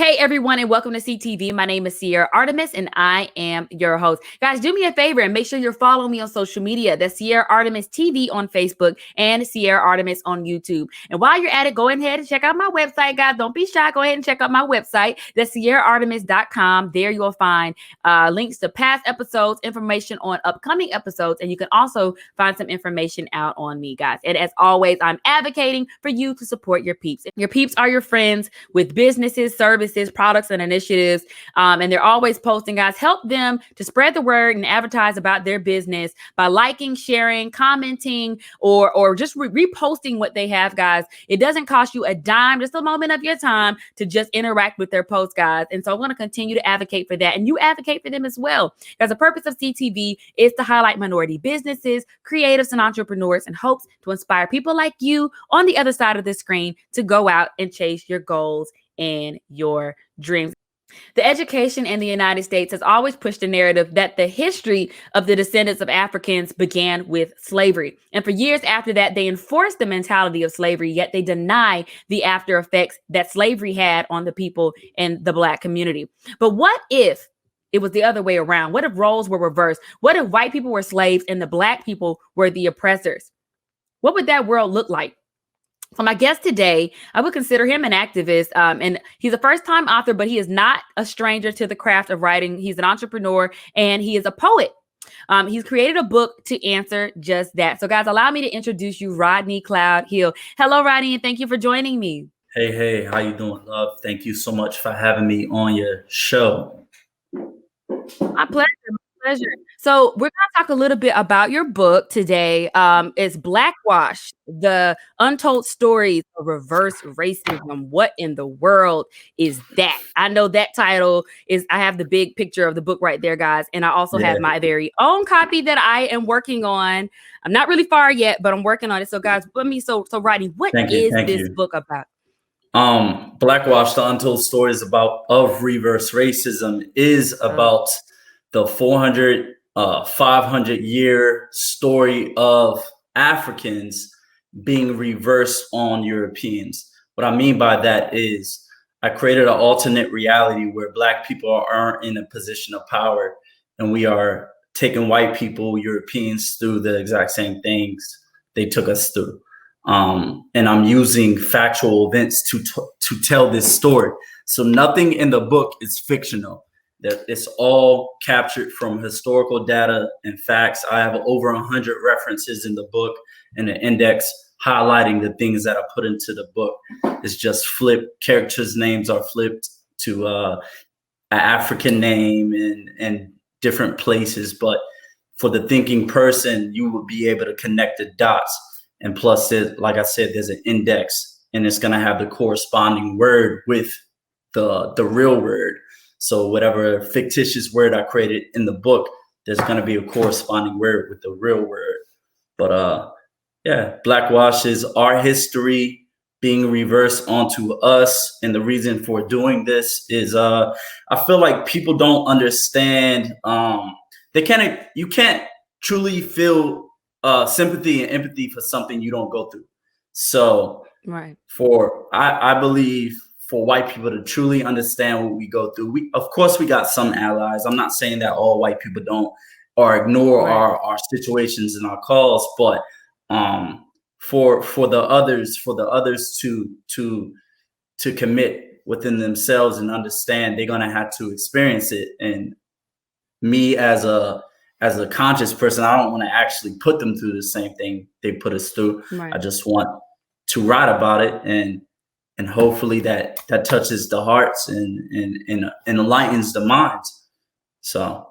Hey everyone, and welcome to SITV. My name is Sierra Artemis, and I am your host. Guys, do me a favor and make sure you're following me on social media. That's Sierra Artemis TV on Facebook and Sierra Artemis on YouTube. And while you're at it, go ahead and check out my website, guys. Don't be shy. Go ahead and check out my website. That's SierraArtemis.com. There you'll find links to past episodes, information on upcoming episodes, and you can also find some information out on me, guys. And as always, I'm advocating for you to support your peeps. Your peeps are your friends with businesses, services, products, and initiatives. And they're always posting, guys. Help them to spread the word and advertise about their business by liking, sharing, commenting, or just reposting what they have, guys. It doesn't cost you a dime, just a moment of your time to just interact with their posts, guys. And so I'm going to continue to advocate for that. And you advocate for them as well. Because the purpose of CTV is to highlight minority businesses, creatives, and entrepreneurs, and hopes to inspire people like you on the other side of the screen to go out and chase your goals and your dreams. The education in the United States has always pushed the narrative that the history of the descendants of Africans began with slavery. And for years after that, they enforced the mentality of slavery, yet they deny the after effects that slavery had on the people in the Black community. But what if it was the other way around? What if roles were reversed? What if white people were slaves and the Black people were the oppressors? What would that world look like? So my guest today, I would consider him an activist, and he's a first-time author, but he is not a stranger to the craft of writing. He's an entrepreneur, and he is a poet. He's created a book to answer just that. So guys, allow me to introduce you, Rodney Cloud Hill. Hello, Rodney, and thank you for joining me. Hey, how you doing, love? Thank you so much for having me on your show. My pleasure. So we're going to talk a little bit about your book today. It's Blackwash, the Untold Stories of Reverse Racism. What in the world is that? I know that title is, I have the big picture of the book right there, guys. And I also have my very own copy that I am working on. I'm not really far yet, but I'm working on it. So guys, so Rodney, what is this book about? Blackwash, the Untold Stories of Reverse Racism is about the 500-year story of Africans being reversed on Europeans. What I mean by that is I created an alternate reality where Black people aren't in a position of power, and we are taking white people, Europeans, through the exact same things they took us through. And I'm using factual events to tell this story. So nothing in the book is fictional. That it's all captured from historical data and facts. I have over 100 references in the book and an index highlighting the things that I put into the book. It's just flipped. Characters' names are flipped to an African name and different places. But for the thinking person, you will be able to connect the dots. And plus, like I said, there's an index, and it's going to have the corresponding word with the real word. So whatever fictitious word I created in the book, there's going to be a corresponding word with the real word. But Blackwash is our history being reversed onto us. And the reason for doing this is I feel like people don't understand. You can't truly feel sympathy and empathy for something you don't go through. So I believe for white people to truly understand what we go through. Of course, we got some allies. I'm not saying that all white people don't or ignore our situations and our calls, but for the others to commit within themselves and understand, they're gonna have to experience it. And me as a conscious person, I don't want to actually put them through the same thing they put us through. I just want to write about it and hopefully that touches the hearts and enlightens the minds. So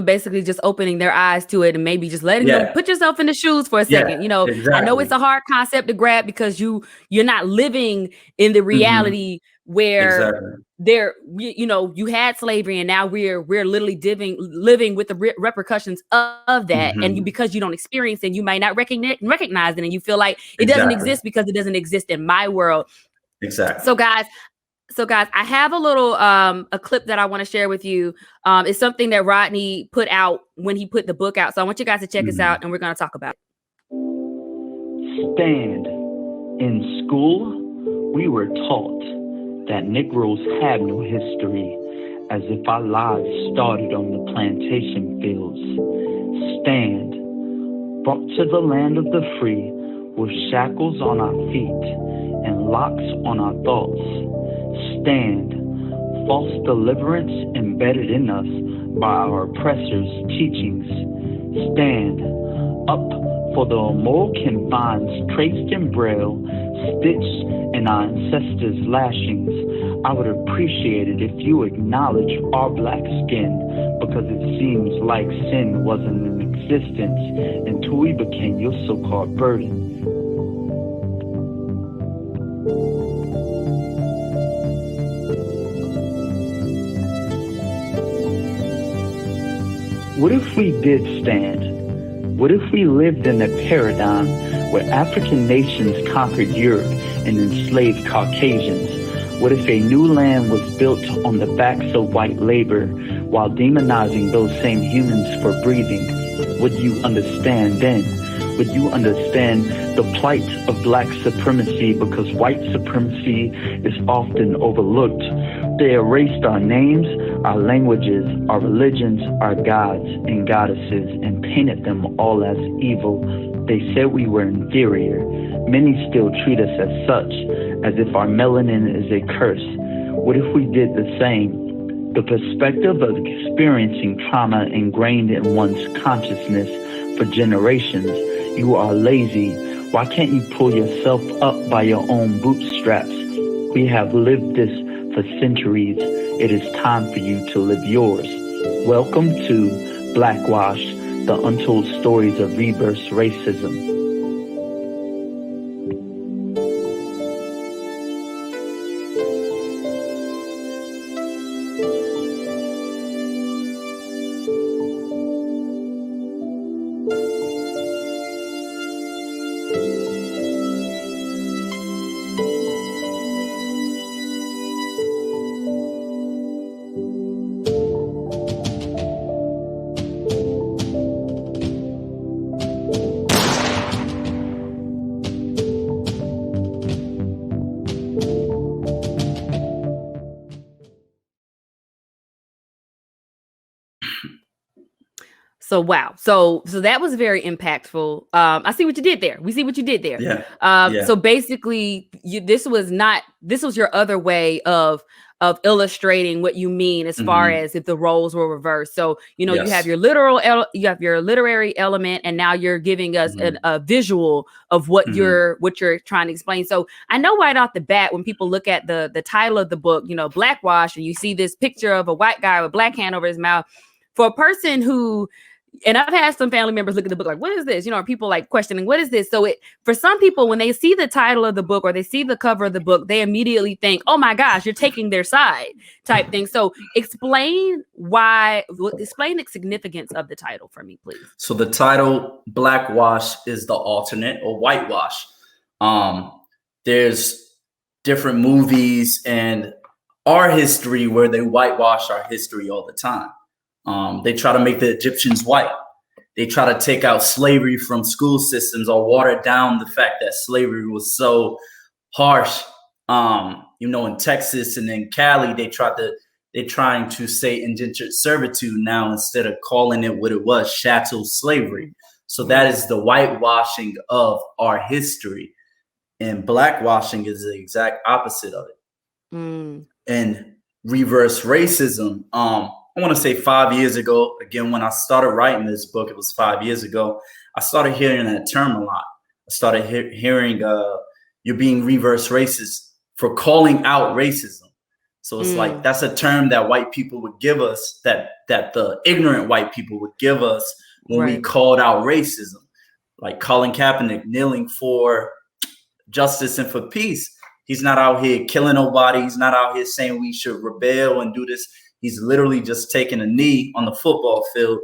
basically just opening their eyes to it and maybe just letting them put yourself in the shoes for a second. I know it's a hard concept to grab because you're not living in the reality where you had slavery and now we're literally living with the repercussions of that. And because you don't experience it, you might not recognize it, and you feel like it doesn't exist because it doesn't exist in my world. So guys, I have a little a clip that I want to share with you. It's something that Rodney put out when he put the book out. So I want you guys to check this out, and we're going to talk about it. Stand. In school, we were taught that Negroes have no history, as if our lives started on the plantation fields. Stand, brought to the land of the free, with shackles on our feet and locks on our thoughts. Stand, false deliverance embedded in us by our oppressors' teachings. Stand, up for the immoral confines traced in braille, stitched in our ancestors' lashings. I would appreciate it if you acknowledge our black skin, because it seems like sin wasn't in existence until we became your so-called burden. What if we did stand? What if we lived in a paradigm where African nations conquered Europe and enslaved Caucasians? What if a new land was built on the backs of white labor while demonizing those same humans for breathing? Would you understand then? Would you understand the plight of black supremacy, because white supremacy is often overlooked? They erased our names, our languages, our religions, our gods and goddesses, and painted them all as evil. They said we were inferior. Many still treat us as such, as if our melanin is a curse. What if we did the same? The perspective of experiencing trauma ingrained in one's consciousness for generations. You are lazy. Why can't you pull yourself up by your own bootstraps? We have lived this for centuries. It is time for you to live yours. Welcome to Blackwash, the untold stories of reverse racism. So wow. So that was very impactful. I see what you did there. We see what you did there. Yeah. So basically, this was your other way of illustrating what you mean as far as if the roles were reversed. So you have your you have your literary element, and now you're giving us a visual of what you're trying to explain. So I know right off the bat, when people look at the title of the book, Blackwash, and you see this picture of a white guy with black hand over his mouth, for a person who, and I've had some family members look at the book like, what is this? People like questioning, what is this? So for some people, when they see the title of the book or they see the cover of the book, they immediately think, oh my gosh, you're taking their side type thing. So explain the significance of the title for me, please. So the title Blackwash is the alternate, or whitewash. There's different movies and our history where they whitewash our history all the time. They try to make the Egyptians white. They try to take out slavery from school systems or water down the fact that slavery was so harsh. In Texas and in Cali, they're trying to say indentured servitude now instead of calling it what it was, chattel slavery. So that is the whitewashing of our history. And blackwashing is the exact opposite of it. And reverse racism, I want to say 5 years ago, again, when I started writing this book, it was 5 years ago, I started hearing that term a lot. I started hearing you're being reverse racist for calling out racism. So it's like, that's a term that white people would give us, that the ignorant white people would give us when we called out racism. Like Colin Kaepernick kneeling for justice and for peace. He's not out here killing nobody. He's not out here saying we should rebel and do this. He's literally just taking a knee on the football field.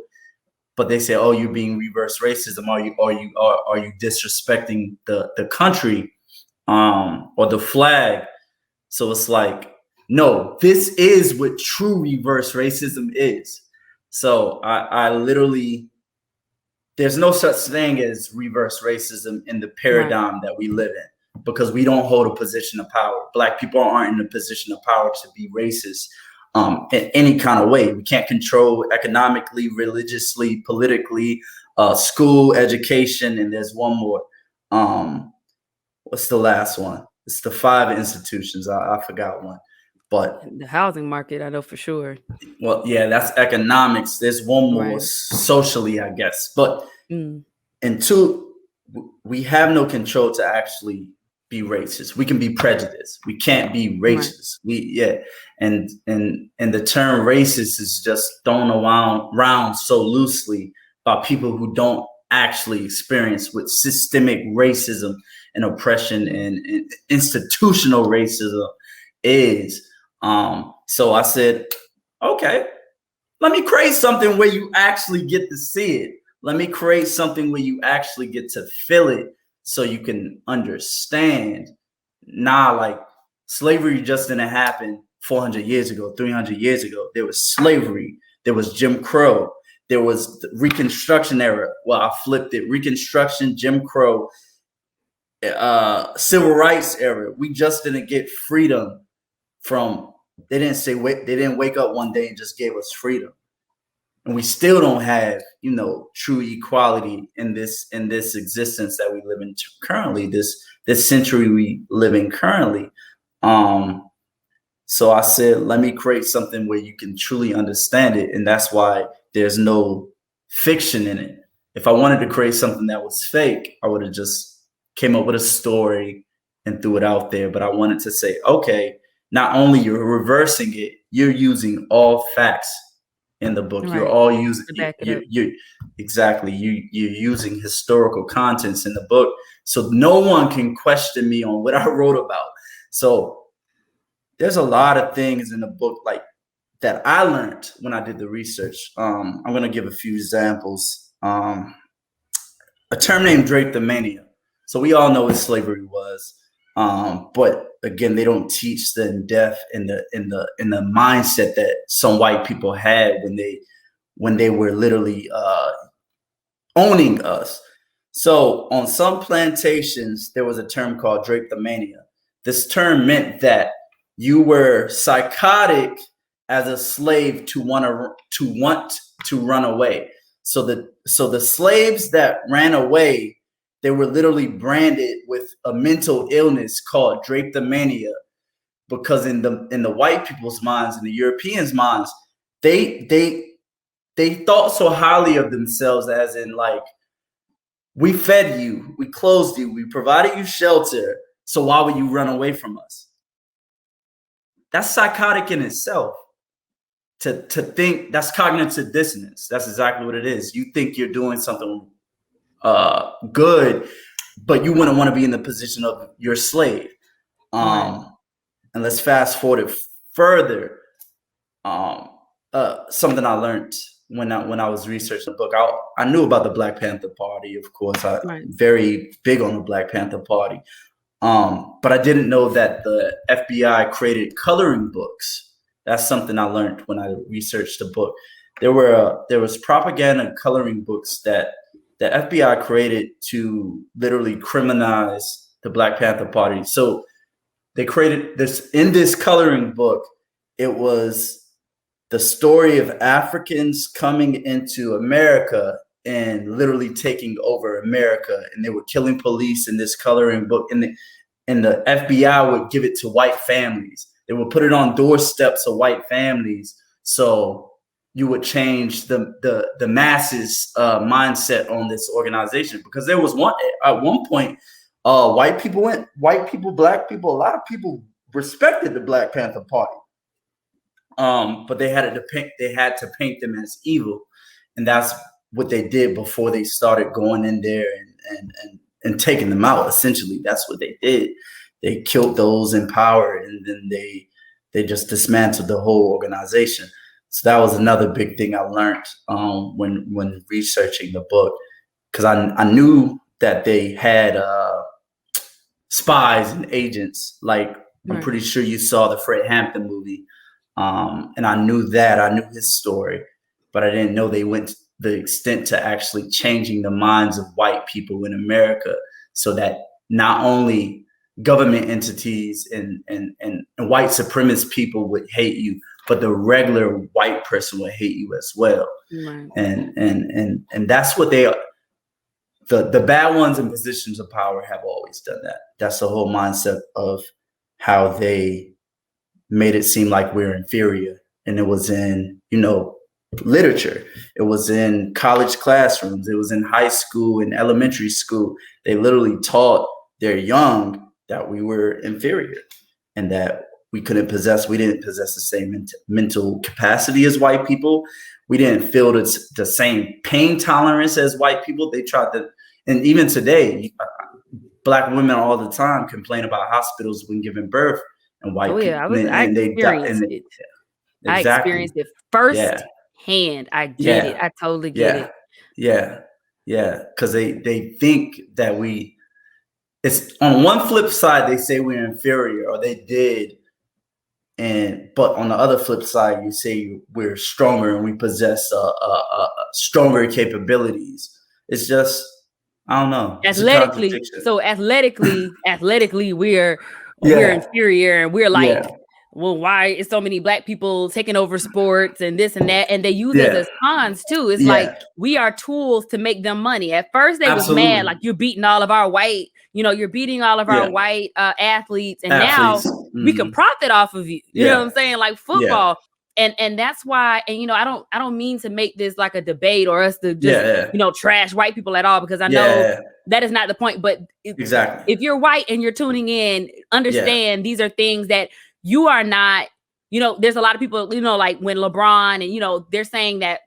But they say, "Oh, you're being reverse racism. Are you disrespecting the country, or the flag?" So it's like, no, this is what true reverse racism is. So I literally, there's no such thing as reverse racism in the paradigm that we live in. because we don't hold a position of power. Black people aren't in a position of power to be racist in any kind of way. We can't control economically, religiously, politically, school, education, and there's one more. What's the last one? It's the 5 institutions. I forgot one. But the housing market, I know for sure. Well, yeah, that's economics. There's one more socially, I guess. But and 2, we have no control to actually be racist. We can be prejudiced. We can't be racist. And the term racist is just thrown around so loosely by people who don't actually experience what systemic racism and oppression and institutional racism is. So I said, okay, let me create something where you actually get to see it. Let me create something where you actually get to feel it so you can understand. Like slavery just didn't happen 400 years ago, 300 years ago. There was slavery. There was Jim Crow. There was the Reconstruction era. Well, I flipped it. Reconstruction, Jim Crow, Civil Rights era. We just didn't get freedom from. They didn't wake up one day and just gave us freedom. And we still don't have, true equality in this existence that we live in currently, this century we live in currently. So I said, let me create something where you can truly understand it. And that's why there's no fiction in it. If I wanted to create something that was fake, I would have just came up with a story and threw it out there. But I wanted to say, okay, not only you're reversing it, you're using all facts in the book. Right. You're all using you're using historical contents in the book, so no one can question me on what I wrote about. So there's a lot of things in the book like that I learned when I did the research. I'm gonna give a few examples. A term named drapetomania. So we all know what slavery was. But again, they don't teach the in-depth in the mindset that some white people had when they were literally owning us. So on some plantations, there was a term called drapetomania. This term meant that you were psychotic as a slave to want to run away. So the slaves that ran away, they were literally branded with a mental illness called drapetomania, because in the white people's minds, in the Europeans' minds, they thought so highly of themselves, as in like, we fed you, we clothed you, we provided you shelter, so why would you run away from us? That's psychotic in itself. To think, that's cognitive dissonance. That's exactly what it is. You think you're doing something good, but you wouldn't want to be in the position of your slave. And let's fast forward it further. Something I learned when I was researching the book. I knew about the Black Panther Party, of course. I'm very big on the Black Panther Party. But I didn't know that the FBI created coloring books. That's something I learned when I researched the book. There was propaganda coloring books that the FBI created to literally criminalize the Black Panther Party. So they created this, in this coloring book, it was the story of Africans coming into America and literally taking over America. And they were killing police in this coloring book. And the FBI would give it to white families. They would put it on doorsteps of white families. So you would change the masses mindset on this organization, because there was at one point, white people, Black people, a lot of people respected the Black Panther Party, but they had to paint them as evil, and that's what they did before they started going in there and taking them out. Essentially, that's what they did. They killed those in power, and then they just dismantled the whole organization. So that was another big thing I learned when researching the book, because I knew that they had spies and agents. Like, I'm pretty sure you saw the Fred Hampton movie, and I knew his story, but I didn't know they went to the extent to actually changing the minds of white people in America, so that not only government entities and white supremacist people would hate you, but the regular white person would hate you as well. Right. And that's what they are. The bad ones in positions of power have always done that. That's the whole mindset of how they made it seem like we're inferior. And it was in, literature. It was in college classrooms. It was in high school and elementary school. They literally taught their young that we were inferior and that we didn't possess the same mental capacity as white people. We didn't feel the same pain tolerance as white people. They tried to, and even today, Black women all the time complain about hospitals when giving birth, and white people. I experienced it firsthand. I get it. I totally get it. Yeah. Because they think that it's on one flip side, they say we're inferior, or they did. But on the other flip side, you say we're stronger and we possess stronger capabilities. It's just, I don't know. Athletically, we're inferior, and we're like, well, why is so many Black people taking over sports and this and that? And they use it as cons too. It's like we are tools to make them money. At first, they was mad, like, you're beating all of our white, you're beating all of our white athletes, and now we can profit off of you. You know what I'm saying? Like football. And that's why, and I don't mean to make this like a debate or us to just trash white people at all, because I know that is not the point. But if you're white and you're tuning in, understand these are things that you are not. There's a lot of people, like when LeBron and they're saying that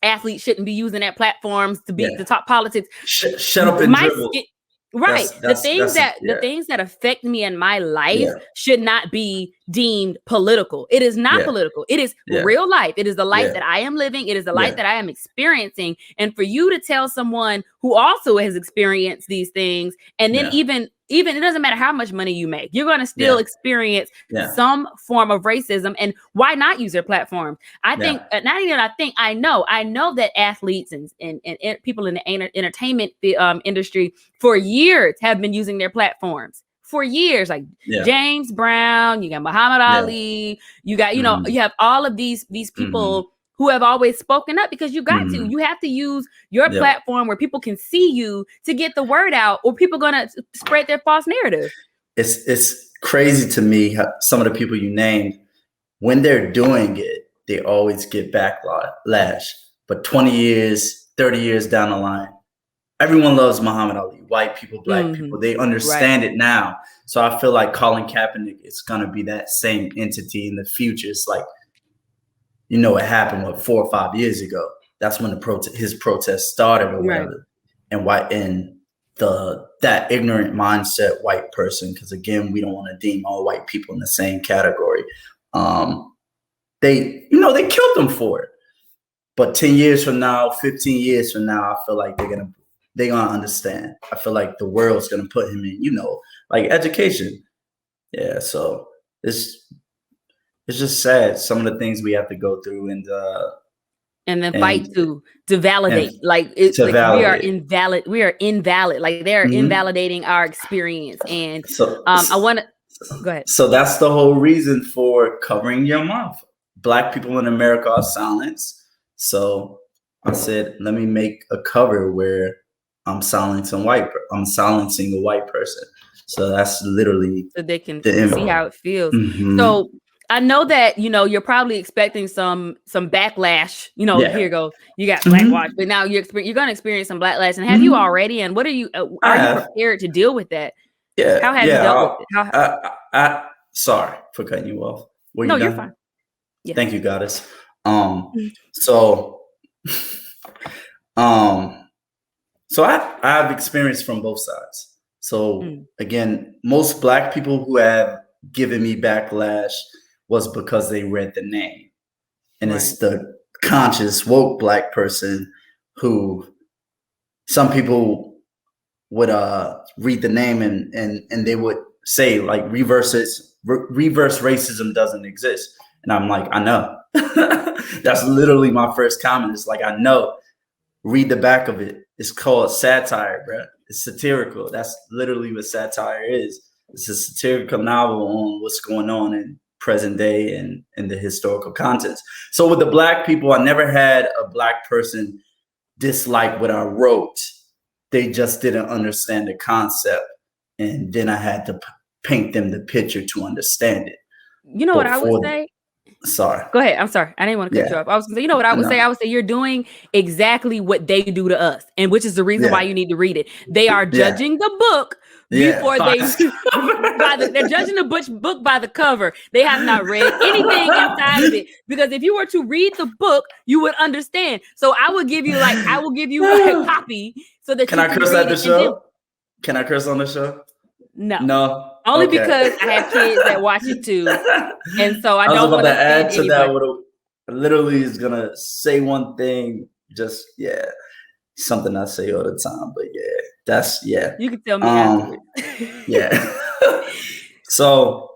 athletes shouldn't be using their platforms to be to talk politics. Shut up and dribble. Right. The things that affect me in my life should not be deemed political. It is not political. It is real life. It is the life that I am living. It is the life that I am experiencing. And for you to tell someone who also has experienced these things, and then even it doesn't matter how much money you make, you're going to still experience some form of racism. And why not use their platform? I think, I know that athletes and people in the entertainment industry for years have been using their platforms. For years, like James Brown, you got Muhammad Ali, you got, you have all of these people who have always spoken up, because you have to use your platform where people can see you to get the word out, or people going to spread their false narrative. It's crazy to me how some of the people you named, when they're doing it, they always get backlash. But 20 years, 30 years down the line, everyone loves Muhammad Ali, white people, Black people. They understand it now. So I feel like Colin Kaepernick is going to be that same entity in the future. It's like, it happened 4 or 5 years ago. That's when his protest started or whatever. And that ignorant mindset white person, because again, we don't want to deem all white people in the same category. They killed them for it. But 10 years from now, 15 years from now, I feel like they're gonna understand. I feel like the world's gonna put him in, like education. Yeah, so it's just sad, some of the things we have to go through and then fight to validate. We are invalid. Like they're invalidating our experience. And I want to go ahead. So that's the whole reason for covering your mouth. Black people in America are silenced. So I said, let me make a cover where I'm silencing a white person. So that's literally so they can see how it feels. So I know that you're probably expecting some backlash. Here you go, you got Blackwash, but now you're going to experience some backlash. And have you already? And what are you prepared to deal with that? Yeah. How have you dealt with it? Sorry for cutting you off. You're fine. Yeah. Thank you, Goddess. So I have experience from both sides. So again, most Black people who have given me backlash was because they read the name. And it's the conscious woke Black person who some people would read the name and they would say like reverse racism doesn't exist. And I'm like, I know. That's literally my first comment. It's like, I know. Read the back of it. It's called satire, bro. It's satirical. That's literally what satire is. It's a satirical novel on what's going on in present day and in the historical context. So with the Black people, I never had a Black person dislike what I wrote. They just didn't understand the concept. And then I had to paint them the picture to understand it. You know what I would say? Sorry. Go ahead. I'm sorry. I didn't want to cut you off. I was gonna say, you know what I would say? I would say you're doing exactly what they do to us, and which is the reason why you need to read it. They are judging the book before they're judging the book by the cover. They have not read anything inside of it, because if you were to read the book, you would understand. So I will give you a copy so that can I curse at the show? Can I curse on the show? No. Only because I have kids that watch it too, and so I don't want to add to that. Literally is gonna say one thing, just something I say all the time, but that's You can tell me afterwards. So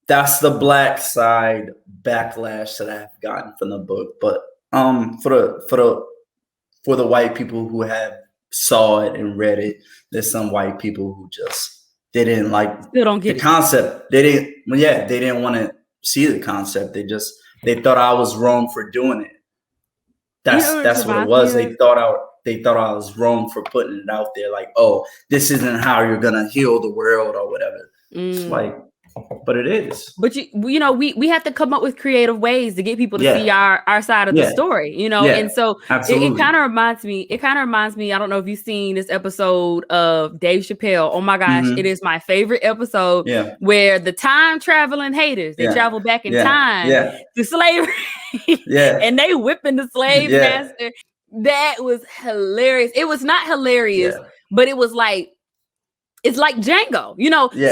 that's the Black side backlash that I've gotten from the book. But for the white people who have saw it and read it, there's some white people who just they didn't like the concept. They didn't want to see the concept. They thought I was wrong for doing it. That's what it was. They thought I was wrong for putting it out there. Like, oh, this isn't how you're gonna heal the world or whatever. It's like, but it is. But we have to come up with creative ways to get people to see our side of the story, and so it kind of reminds me, I don't know if you've seen this episode of Dave Chappelle. Oh my gosh, it is my favorite episode where the time traveling haters, they travel back in time to slavery and they whipping the slave master. That was hilarious. It was not hilarious, but it was like, it's like Django,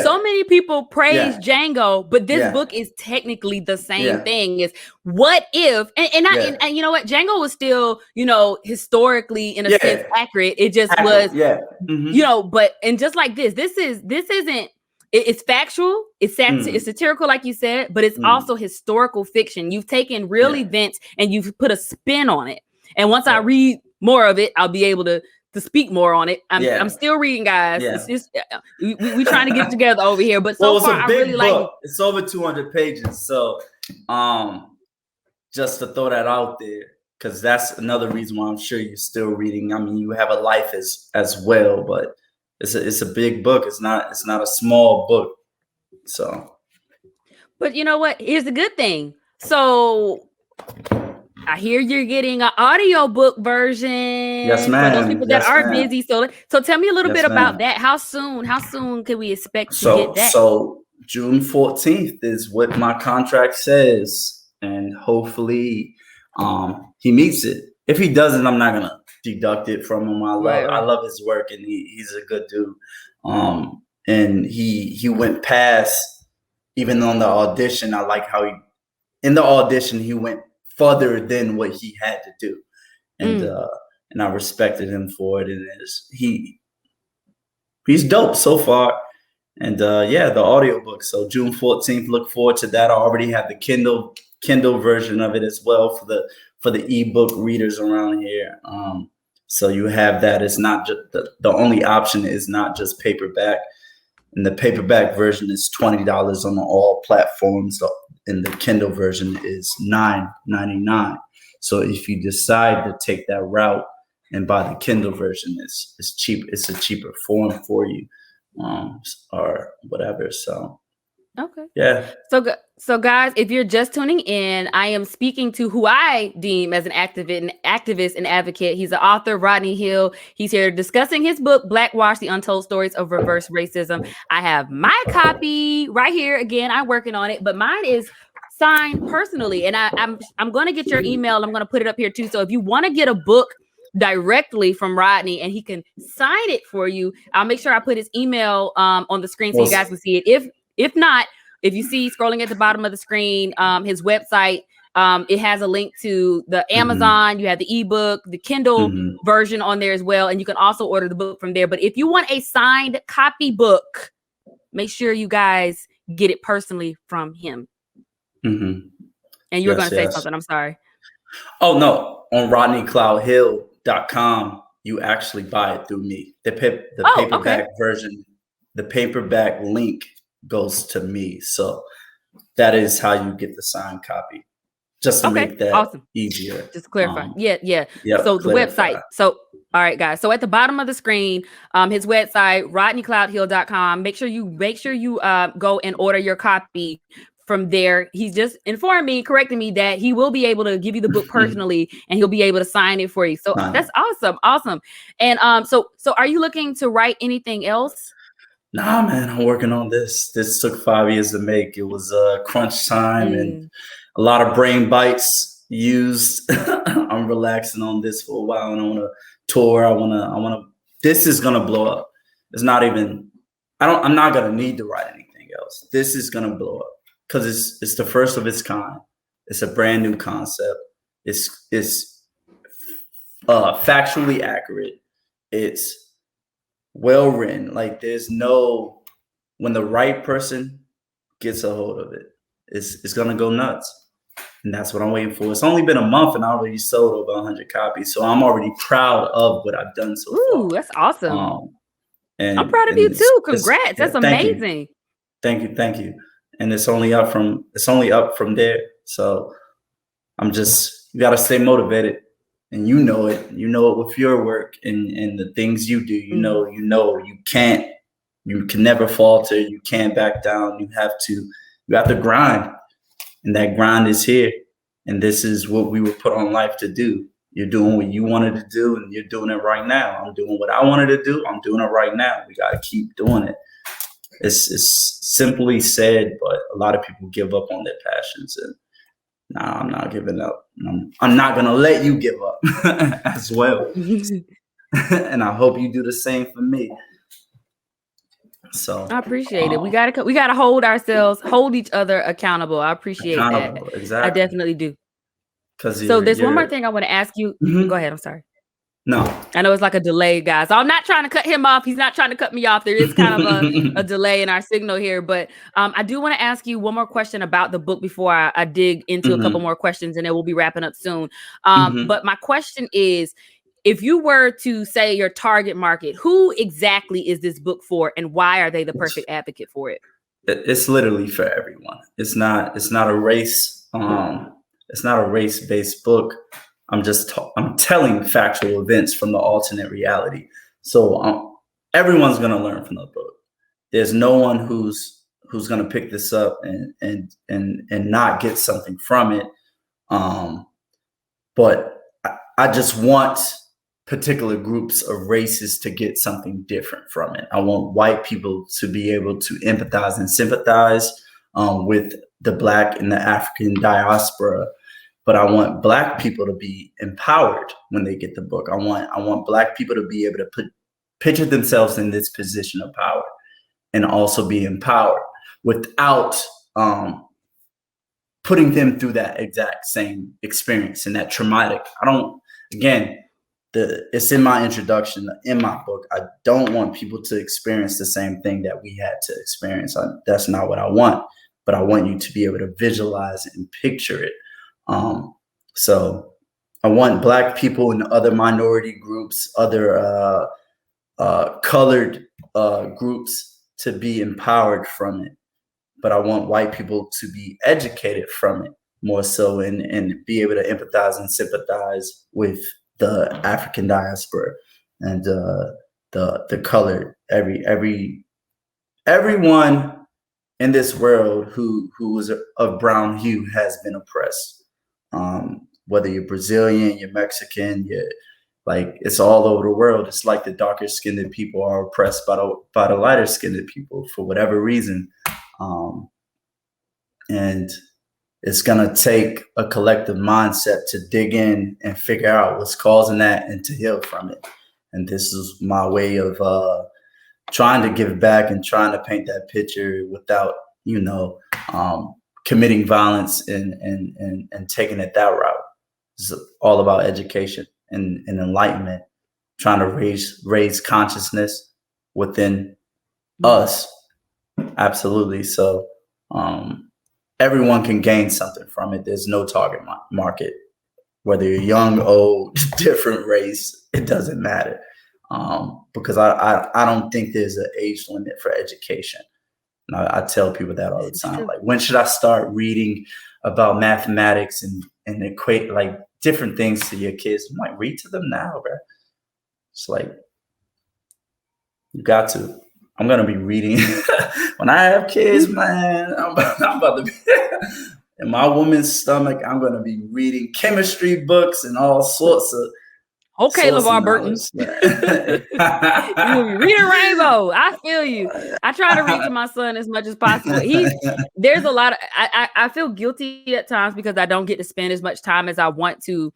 so many people praise Django, but this book is technically the same thing. Is what if, and you know what? Django was still, historically in a sense accurate. It just was, but, and just like this isn't, it's factual, it's satirical, like you said, but it's also historical fiction. You've taken real events and you've put a spin on it. And once I read more of it, I'll be able to speak more on it. I'm still reading, guys. It's just we trying to get together over here, but so far I really like it. It's over 200 pages, so just to throw that out there, because that's another reason why I'm sure you're still reading. I mean, you have a life as well, but it's a big book. It's not a small book. So, but you know what? Here's the good thing. So I hear you're getting an audiobook version. Yes, ma'am. For those people that are busy. So tell me a little bit about that. How soon can we expect to get that? So June 14th is what my contract says. And hopefully he meets it. If he doesn't, I'm not gonna deduct it from him. I love his work, and he's a good dude. And he went past, even on the audition. I like how in the audition he went further than what he had to do, and I respected him for it. And he's dope so far. And the audiobook. So June 14th, look forward to that. I already have the Kindle version of it as well for the ebook readers around here. So you have that. It's not just the only option is not just paperback, and the paperback version is $20 on all platforms. And the Kindle version is $9.99. So if you decide to take that route and buy the Kindle version, it's cheap. It's a cheaper form for you, or whatever. So okay, yeah. So guys, if you're just tuning in, I am speaking to who I deem as an activist and advocate. He's the author, Rodney Hill. He's here discussing his book, Blackwash: The Untold Stories of Reverse Racism. I have my copy right here. Again, I'm working on it, but mine is signed personally, and I'm going to get your email. I'm going to put it up here too. So if you want to get a book directly from Rodney and he can sign it for you, I'll make sure I put his email on the screen so you guys can see it. If not, if you see scrolling at the bottom of the screen, his website, it has a link to the Amazon. You have the ebook, the Kindle version on there as well. And you can also order the book from there. But if you want a signed copy book, make sure you guys get it personally from him. And you were going to say something. I'm sorry. Oh, no. On RodneyCloudHill.com, you actually buy it through me. The paperback version the paperback link goes to me. So that is how you get the signed copy. Just to make that easier. Just clarify. Yeah. Yep, So the clarify. website. So, all right, guys. So at the bottom of the screen, his website, RodneyCloudhill.com. Make sure you go and order your copy from there. He's just correcting me that he will be able to give you the book personally and he'll be able to sign it for you. So that's awesome. And so are you looking to write anything else? Nah, man, I'm working on this. This took 5 years to make. It was crunch time and a lot of brain bites used. I'm relaxing on this for a while, and I want to tour. I want to. This is gonna blow up. It's not even. I'm not gonna need to write anything else. This is gonna blow up because it's the first of its kind. It's a brand new concept. It's factually accurate. It's well written. Like there's no, when the right person gets a hold of it, it's gonna go nuts. And that's what I'm waiting for. It's only been a month and I already sold over 100 copies. So I'm already proud of what I've done so far. Ooh, that's awesome. And I'm proud of you too. Congrats. That's amazing. Thank you. And it's only up from there. So you gotta stay motivated. And you know it with your work and the things you do. You can never falter. You can't back down. You have to grind. And that grind is here. And this is what we were put on life to do. You're doing what you wanted to do, and you're doing it right now. I'm doing what I wanted to do. I'm doing it right now. We got to keep doing it. It's simply said, but a lot of people give up on their passions. And nah, I'm not giving up. I'm not going to let you give up as well. And I hope you do the same for me. So I appreciate it. We gotta hold each other accountable. I appreciate that. Exactly. I definitely do. So there's one more thing I want to ask you. Go ahead. I'm sorry. No, I know it's like a delay, guys. So I'm not trying to cut him off. He's not trying to cut me off. There is kind of a delay in our signal here, but I do want to ask you one more question about the book before I dig into a couple more questions, and then we'll be wrapping up soon. But my question is, if you were to say your target market, who exactly is this book for, and why are they the perfect advocate for it? It's literally for everyone. It's not a race. It's not a race-based book. I'm telling factual events from the alternate reality. So everyone's gonna learn from the book. There's no one who's gonna pick this up and not get something from it. But I just want particular groups of races to get something different from it. I want white people to be able to empathize and sympathize with the Black and the African diaspora, but I want Black people to be empowered when they get the book. I want Black people to be able to picture themselves in this position of power and also be empowered without putting them through that exact same experience and that traumatic. It's in my introduction, in my book. I don't want people to experience the same thing that we had to experience. That's not what I want, but I want you to be able to visualize it and picture it. So I want Black people and other minority groups, other colored groups to be empowered from it. But I want white people to be educated from it more so and be able to empathize and sympathize with the African diaspora and the colored, everyone in this world who is of brown hue has been oppressed. Whether you're Brazilian, you're Mexican, it's all over the world. It's like the darker skinned people are oppressed by the lighter skinned people for whatever reason. And it's going to take a collective mindset to dig in and figure out what's causing that and to heal from it. And this is my way of trying to give back and trying to paint that picture without, committing violence and taking it that route. It's all about education and enlightenment, trying to raise consciousness within us. Absolutely. So, everyone can gain something from it. There's no target market, whether you're young, old, different race, it doesn't matter. because I don't think there's an age limit for education. And I tell people that all the time. Like, when should I start reading about mathematics and equate like different things to your kids? I'm like, read to them now, bro. It's like, you got to. I'm gonna be reading when I have kids, man. I'm about to be in my woman's stomach. I'm gonna be reading chemistry books and all sorts of. Okay, LeVar Burton. You will be reading Rainbow. I feel you. I try to read to my son as much as possible. There's a lot of I feel guilty at times because I don't get to spend as much time as I want to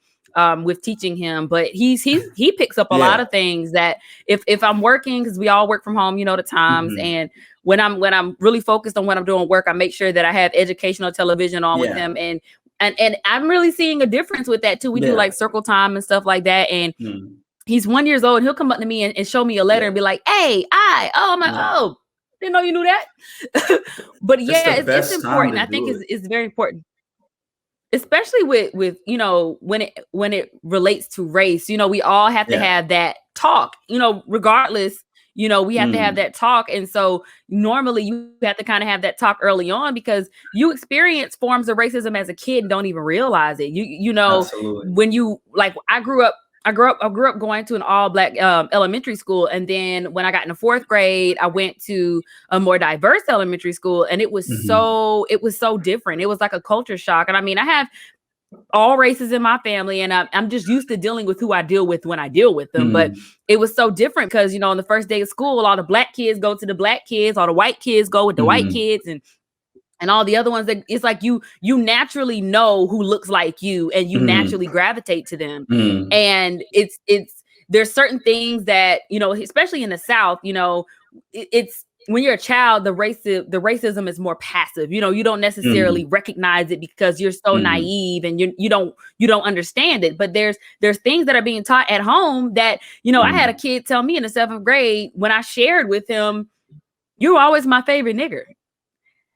with teaching him, but he picks up a lot of things that if I'm working, because we all work from home, you know, the times, and when I'm really focused on what I'm doing work, I make sure that I have educational television on with him, and I'm really seeing a difference with that too. We do like circle time and stuff like that, and he's 1 year old. And he'll come up to me and show me a letter and be like, "Hey, I'm like, oh, didn't know you knew that." But it's important. I think it's very important. Especially with you know, when it relates to race, you know, we all have to have that talk, you know, regardless, you know, we have to have that talk. And so normally you have to kind of have that talk early on because you experience forms of racism as a kid and don't even realize it. You know, Absolutely. When you like, I grew up going to an all Black elementary school. And then when I got in the 4th grade, I went to a more diverse elementary school, and it was so different. It was like a culture shock. And I mean, I have all races in my family, and I'm just used to dealing with who I deal with when I deal with them. But it was so different because, you know, on the first day of school, all the Black kids go to the Black kids, all the white kids go with the white kids, and all the other ones, that it's like you naturally know who looks like you, and you naturally gravitate to them. And it's there's certain things that, you know, especially in the South, you know, it's when you're a child, the racism is more passive. You know, you don't necessarily recognize it because you're so naive and you don't understand it. But there's things that are being taught at home that, you know, I had a kid tell me in the 7th grade when I shared with him, "You were always my favorite nigger."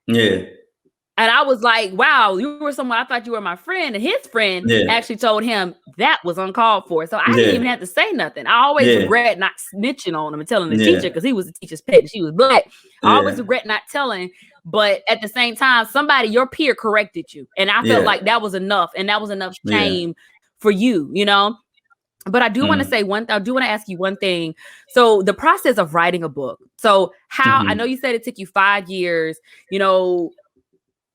Yeah. And I was like, wow, you were someone, I thought you were my friend. And his friend actually told him that was uncalled for. So I didn't even have to say nothing. I always regret not snitching on him and telling the teacher, because he was the teacher's pet and she was Black. I always regret not telling. But at the same time, your peer corrected you. And I felt like that was enough. And that was enough shame for you, you know? But I do want to say I do want to ask you one thing. So the process of writing a book. So how, I know you said it took you 5 years, you know,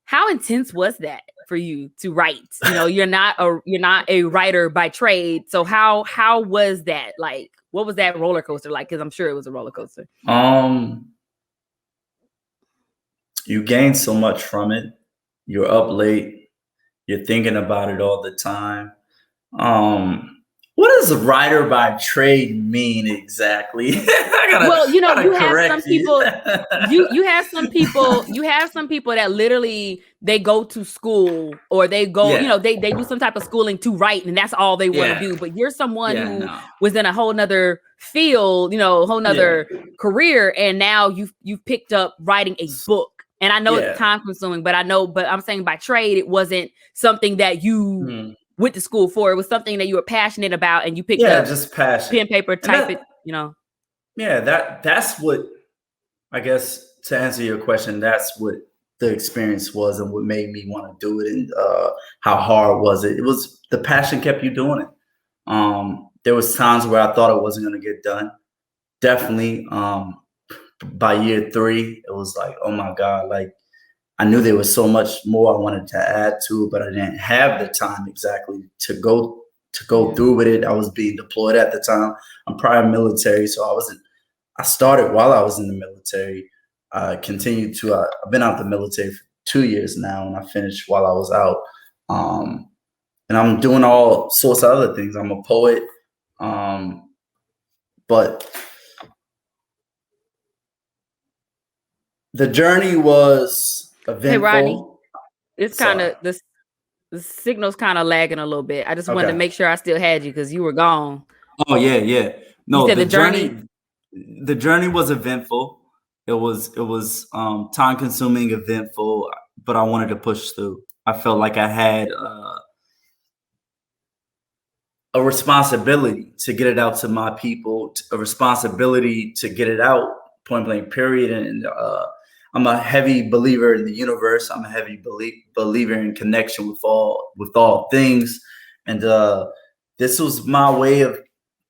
how intense was that for you to write? You know, you're not a writer by trade. So how was that? Like, what was that roller coaster like? Because I'm sure it was a roller coaster. You gain so much from it. You're up late. You're thinking about it all the time. What does writer by trade mean exactly? You have some people. you have some people that literally they go to school or they go, you know, they do some type of schooling to write, and that's all they want to do. But you're someone who was in a whole nother field, you know, a whole nother career, and now you've picked up writing a book. And I know it's time consuming, but I'm saying by trade, it wasn't something that you went to school for. It was something that you were passionate about, and you picked up just passion, pen, paper, type it, you know. Yeah, that's what, I guess, to answer your question, that's what the experience was and what made me want to do it, and how hard was it. It was the passion kept you doing it. There was times where I thought it wasn't going to get done. Definitely. By year 3, it was like, oh my God, like I knew there was so much more I wanted to add to it, but I didn't have the time exactly to go through with it. I was being deployed at the time. I'm prior military, so I started while I was in the military. I continued to, I've been out the military for 2 years now, and I finished while I was out. And I'm doing all sorts of other things. I'm a poet. But the journey was eventful. Hey, Rodney, it's kind of the signal's kind of lagging a little bit. I just wanted to make sure I still had you because you were gone. Oh yeah. No, the journey was eventful. It was time consuming, eventful, but I wanted to push through. I felt like I had a responsibility to get it out to my people, a responsibility to get it out, point blank, period. And I'm a heavy believer in the universe. I'm a heavy believer in connection with all things. And this was my way of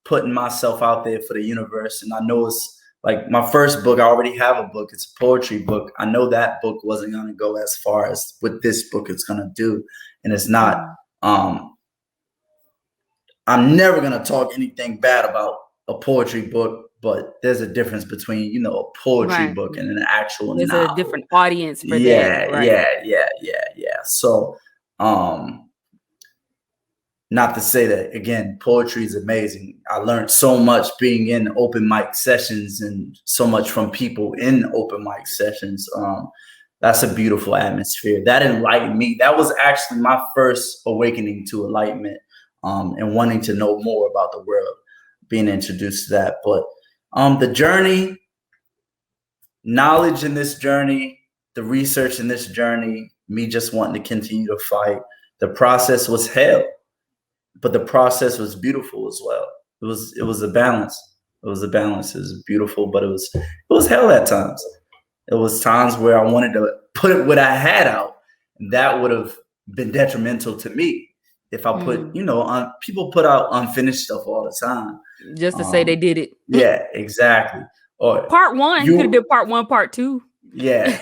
putting myself out there for the universe. And I know it's like my first book, I already have a book. It's a poetry book. I know that book wasn't going to go as far as what this book is going to do. And it's not, I'm never going to talk anything bad about a poetry book, but there's a difference between, you know, a poetry book and an actual There's novel. a different audience for that. Right? Yeah. So, not to say that, again, poetry is amazing. I learned so much being in open mic sessions and so much from people in open mic sessions. That's a beautiful atmosphere. That enlightened me. That was actually my first awakening to enlightenment, and wanting to know more about the world, being introduced to that. But the journey, knowledge in this journey, the research in this journey, me just wanting to continue to fight. The process was hell, but the process was beautiful as well. It was a balance. It was beautiful, but it was hell at times. It was times where I wanted to put what I had out, and that would have been detrimental to me if I put, you know, people put out unfinished stuff all the time. Just to say they did it. Yeah, exactly. Or part one, you could have did part one, part two. Yeah.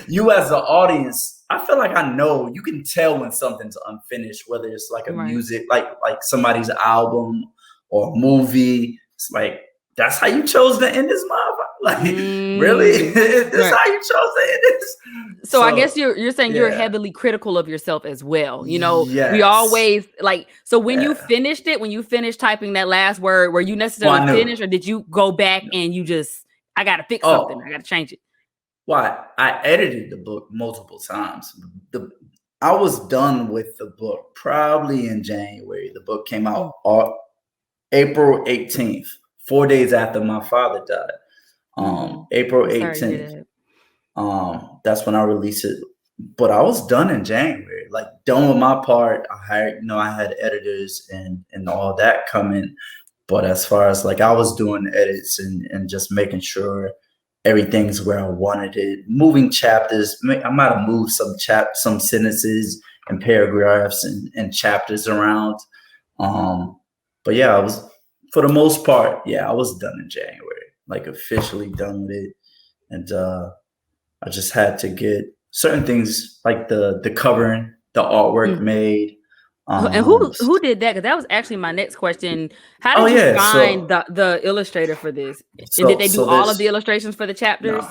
You as the audience, I feel like I know, you can tell when something's unfinished, whether it's like a music, like somebody's album or movie. It's like, that's how you chose to end this motherfucker. Like, really? That's how you chose to end this. So I guess you're saying you're heavily critical of yourself as well. You know, we always like, so when you finished it, when you finished typing that last word, were you necessarily finished, or did you go back and you just, I got to fix something, I got to change it? Why? I edited the book multiple times. I was done with the book probably in January. The book came out April 18th, 4 days after my father died. April 18th. That's when I released it. But I was done in January, like done with my part. I had editors and all that coming. But as far as like, I was doing edits and just making sure everything's where I wanted it. Moving chapters. I might have moved some sentences and paragraphs and chapters around. But yeah, I was, for the most part, I was done in January, like officially done with it. And I just had to get certain things like the covering, the artwork made. And who did that? Because that was actually my next question. How did you find the illustrator for this? And did they do all of the illustrations for the chapters?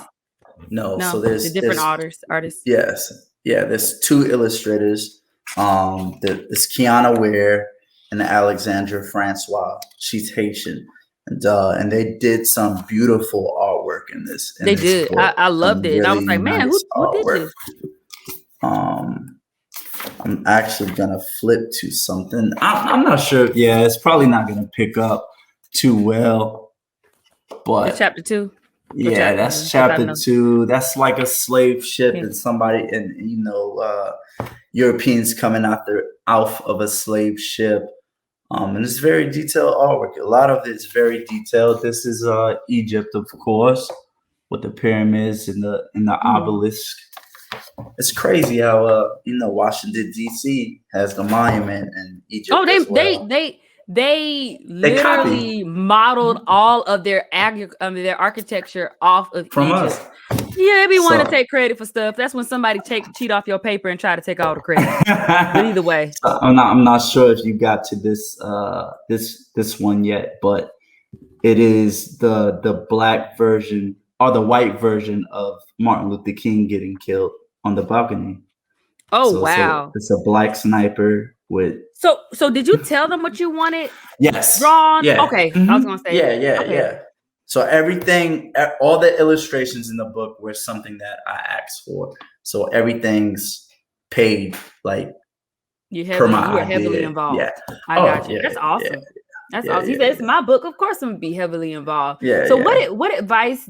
No. So there's the different artists. Yes. Yeah. There's two illustrators. There's Kiana Ware and Alexandra Francois. She's Haitian. And they did some beautiful artwork in this. They did. I loved it. Really, and I was like, man, who did this? I'm actually gonna flip to something. I'm not sure. Yeah, it's probably not gonna pick up too well. But it's chapter 2. Yeah, that's chapter 2. That's like a slave ship and somebody, and Europeans coming out of a slave ship. And it's very detailed artwork. A lot of it's very detailed. This is Egypt, of course, with the pyramids and the obelisk. It's crazy how Washington D.C. has the monument in Egypt. Oh, they literally modeled all of their architecture off of from Egypt. us. Yeah, they want to take credit for stuff. That's when somebody cheat off your paper and try to take all the credit. But either way, I'm not sure if you got to this one yet, but it is the black version or the white version of Martin Luther King getting killed on the balcony. Oh, so wow! It's a black sniper with. So did you tell them what you wanted? Yes. Drawn. Yeah. Okay. I was gonna say. Yeah. So everything, all the illustrations in the book were something that I asked for. So everything's paid, like you were heavily involved. Yeah. I got you. That's awesome. Yeah. That's awesome. He said, it's my book. Of course, I'm gonna be heavily involved. Yeah. So what advice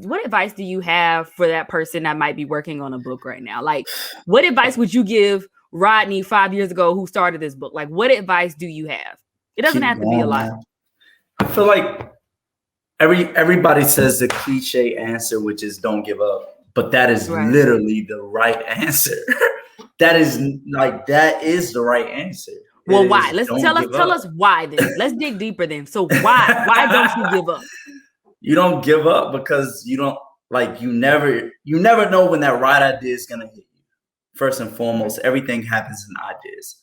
do you have for that person that might be working on a book right now? Like, what advice would you give Rodney 5 years ago who started this book? Like, what advice do you have? It doesn't Keep have to be a going, lot. man. I feel like everybody says the cliche answer, which is don't give up. But that is literally the right answer. that is the right answer. Well, why? Let's tell us why then. Let's dig deeper then. So why don't you give up? You don't give up because you don't you never know when that right idea is gonna hit you. First and foremost, everything happens in ideas.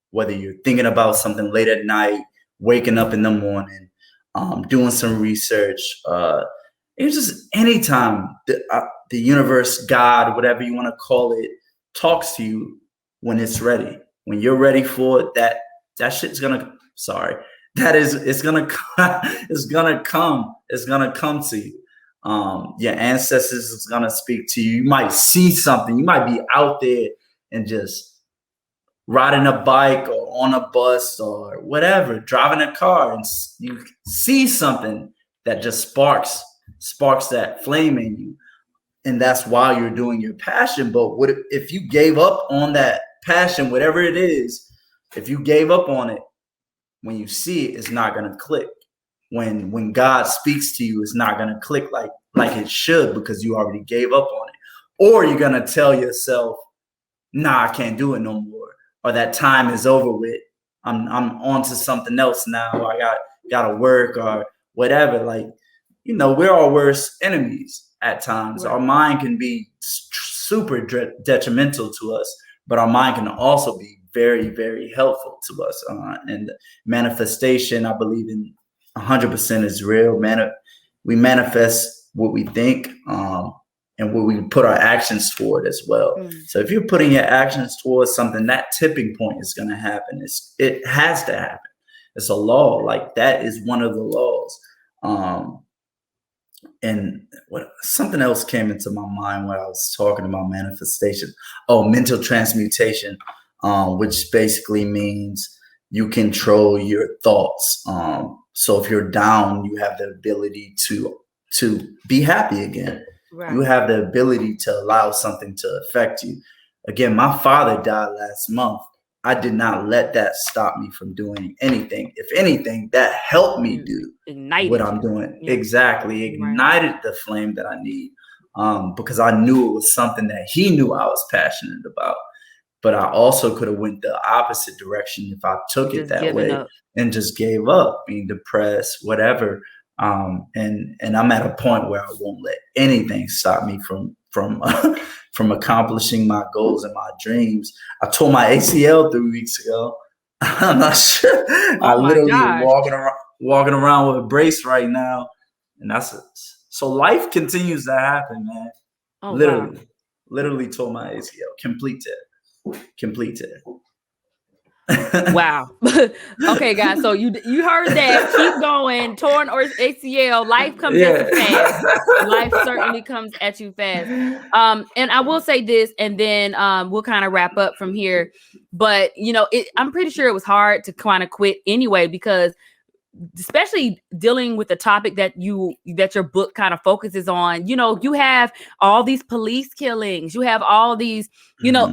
Whether you're thinking about something late at night, waking up in the morning, doing some research, it's just anytime the universe, God, whatever you want to call it, talks to you when it's ready. When you're ready for it, that shit's gonna. Sorry, it's gonna come to you. Your ancestors is gonna speak to you. You might see something. You might be out there and just riding a bike or on a bus or whatever, driving a car, and you see something that just sparks that flame in you. And that's why you're doing your passion. But what if you gave up on that passion, whatever it is, if you gave up on it, when you see it, it's not going to click. When God speaks to you, it's not going to click like it should because you already gave up on it. Or you're going to tell yourself, nah, I can't do it no more. Or that time is over with. I'm on to something else now. I got to work or whatever. We're our worst enemies at times. Right. Our mind can be super detrimental to us, but our mind can also be very, very helpful to us. And manifestation, I believe in 100% is real. We manifest what we think and what we put our actions toward as well. So if you're putting your actions towards something, that tipping point is going to happen. It has to happen. It's a law. That is one of the laws. And something else came into my mind when I was talking about manifestation. Oh, mental transmutation, which basically means you control your thoughts. So if you're down, you have the ability to be happy again. Right. You have the ability to allow something to affect you. Again, my father died last month. I did not let that stop me from doing anything. If anything, that helped me do what I'm doing. Yeah. Exactly. Ignited the flame that I need because I knew it was something that he knew I was passionate about. But I also could have went the opposite direction if I took it that way and just gave up, being depressed, whatever. And I'm at a point where I won't let anything stop me from accomplishing my goals and my dreams. I tore my ACL 3 weeks ago. I'm not sure. I literally walking around with a brace right now, and so life continues to happen, man. Oh, literally tore my ACL. Completed. Wow. Okay, guys. So you heard that. Keep going. Torn or ACL. Life comes at you fast. Life certainly comes at you fast. And I will say this, and then we'll kind of wrap up from here. But I'm pretty sure it was hard to kind of quit anyway, because especially dealing with the topic that your book kind of focuses on, you have all these police killings, you have all these,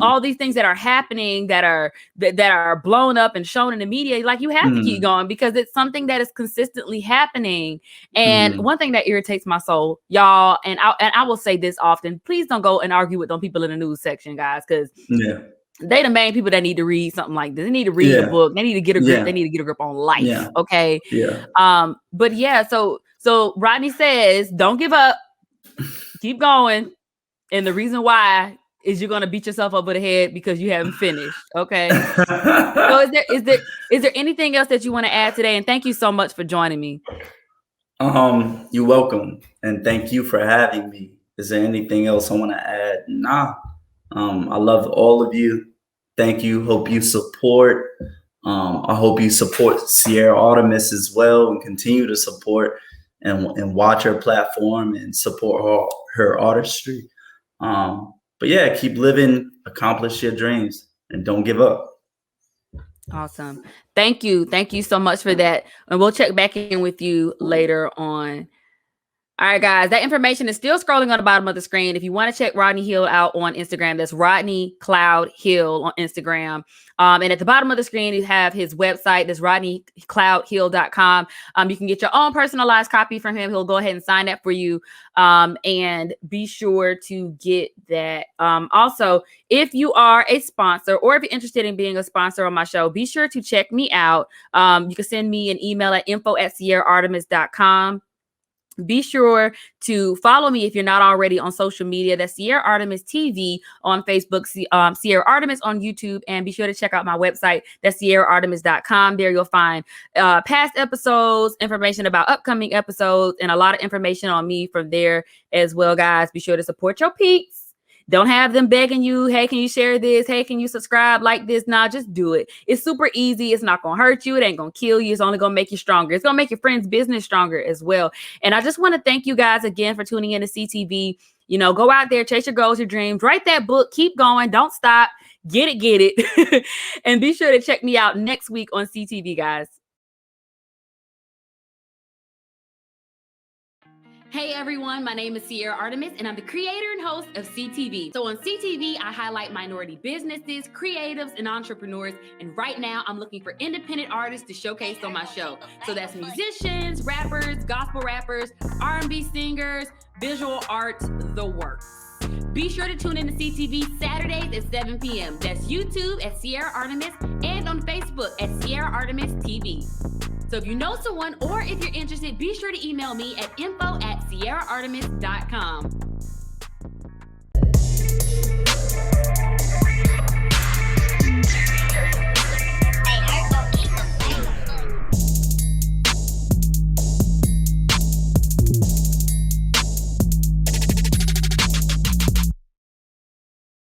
all these things that are happening that are blown up and shown in the media. You have to keep going because it's something that is consistently happening. And one thing that irritates my soul, y'all, and I will say this often, please don't go and argue with them people in the news section, guys, because they the main people that need to read something like this. They need to read the book. They need to get a grip. They need to get a grip on life. Yeah. Okay. Yeah. But so Rodney says, don't give up. Keep going. And the reason why is you're gonna beat yourself over the head because you haven't finished. Okay. So is there anything else that you want to add today? And thank you so much for joining me. You're welcome. And thank you for having me. Is there anything else I want to add? Nah. I love all of you. Thank you. Hope you support. I hope you support Sierra Artemis as well and continue to support and watch her platform and support her artistry. But yeah, keep living, accomplish your dreams, and don't give up. Awesome. Thank you. Thank you so much for that. And we'll check back in with you later on. All right, guys, that information is still scrolling on the bottom of the screen. If you want to check Rodney Hill out on Instagram, that's Rodney Cloud Hill on Instagram. And at the bottom of the screen, you have his website. That's rodneycloudhill.com. You can get your own personalized copy from him. He'll go ahead and sign that for you. And be sure to get that. Also, if you are a sponsor or if you're interested in being a sponsor on my show, be sure to check me out. You can send me an email at info@sierraartemis.com. Be sure to follow me if you're not already on social media. That's Sierra Artemis TV on Facebook, Sierra Artemis on YouTube, and be sure to check out my website. That's sierraartemis.com. There you'll find past episodes, information about upcoming episodes, and a lot of information on me from there as well, guys. Be sure to support your peeps. Don't have them begging you, hey, can you share this? Hey, can you subscribe like this? Nah, just do it. It's super easy. It's not going to hurt you. It ain't going to kill you. It's only going to make you stronger. It's going to make your friend's business stronger as well. And I just want to thank you guys again for tuning in to CTV. You know, go out there, chase your goals, your dreams, write that book, keep going. Don't stop. Get it. And be sure to check me out next week on CTV, guys. Hey everyone, my name is Sierra Artemis and I'm the creator and host of CTV. So on CTV, I highlight minority businesses, creatives, and entrepreneurs. And right now I'm looking for independent artists to showcase on my show. So that's musicians, rappers, gospel rappers, R&B singers, visual arts, the works. Be sure to tune in to CTV Saturdays at 7 p.m. That's YouTube at Sierra Artemis and on Facebook at Sierra Artemis TV. So if you know someone or if you're interested, be sure to email me at info@sierraartemis.com.